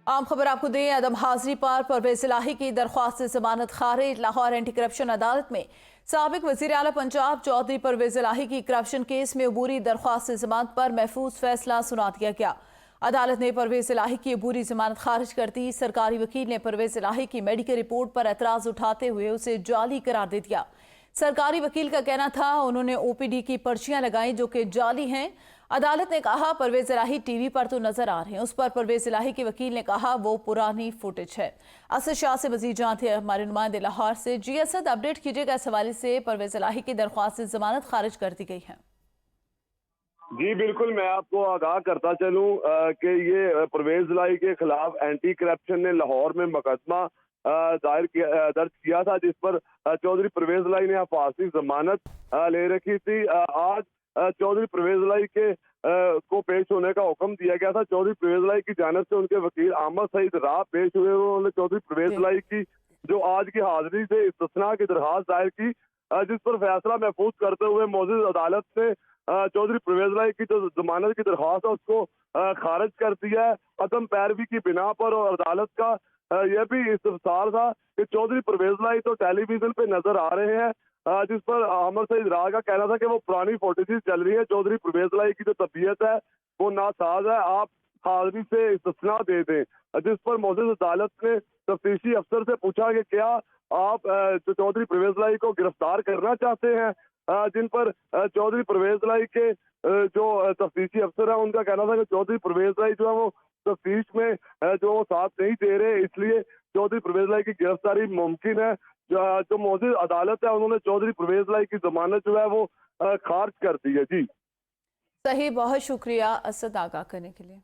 आम खबर आपको दें, अदम हाजिरी पर परवेज इलाही की दरख्वास्त से जमानत खारिज। लाहौर एंटी करप्शन अदालत में साबिक वजीर आला पंजाब चौधरी परवेज इलाही की करप्शन केस में अबूरी दरख्वास्त से जमानत पर महफूज फैसला सुना दिया गया। अदालत ने परवेज इलाही की अबूरी जमानत खारिज कर दी। सरकारी वकील ने परवेज इलाही की मेडिकल रिपोर्ट पर एतराज उठाते हुए उसे जाली करार दे दिया। सरकारी वकील का कहना था उन्होंने ओपीडी की पर्चियां लगाई जो कि जाली हैं। अदालत ने कहा परवेज इलाही टीवी पर तो नजर आ रहे हैं। उस पर परवेज इलाही के वकील ने कहा वो पुरानी फुटेज है। असद शाह से मजीद जानते हैं हमारे नुमाइंदे लाहौर से। जी असद, अपडेट कीजिएगा इस हवाले से। परवेज इलाही की दरख्वास्त से जमानत खारिज कर दी गई है। जी बिल्कुल, मैं आपको आगाह करता चलूं कि ये परवेज इलाही के खिलाफ एंटी करप्शन ने लाहौर में मुकदमा दर्ज किया था, जिस पर चौधरी परवेज इलाही ने आफासी जमानत ले रखी थी। आज चौधरी परवेज इलाही के को पेश होने का हुक्म दिया गया था। चौधरी परवेज इलाही की जानिब से उनके वकील अहमद सईद राह पेश हुए। उन्होंने चौधरी परवेज इलाही की जो आज की हाजिरी से इस्तिस्ना की दरखास्त दायर की, जिस पर फैसला महफूज करते हुए मौजूद अदालत ने चौधरी परवेज इलाही की जो जमानत की दरख्वास्त है उसको खारिज कर दिया है अदम पैरवी की बिना पर। और अदालत का यह भी इस्तफसार था कि चौधरी परवेज इलाही तो टेलीविजन पे नजर आ रहे हैं, जिस पर अहमद सईद राह का कहना था कि वो पुरानी फोटोज चल रही है। चौधरी परवेज इलाही की जो तबीयत है वो नासाज है, आप हाजिरी से इस्तिस्ना दे दें। जिस पर मौजूद अदालत ने तफ्तीशी अफसर से पूछा कि क्या आप चौधरी परवेज इलाही को गिरफ्तार करना चाहते हैं, जिन पर चौधरी परवेज इलाही के जो तफ्तीशी अफसर है उनका कहना था कि चौधरी परवेज इलाही जो है वो तफ्तीश में जो वो साथ नहीं दे रहे, इसलिए चौधरी परवेज इलाही की गिरफ्तारी मुमकिन है। जो मौजूद अदालत है उन्होंने चौधरी परवेज इलाही की जमानत जो है वो खारिज कर दी है। जी सही, बहुत शुक्रिया असद आगाह करने के लिए।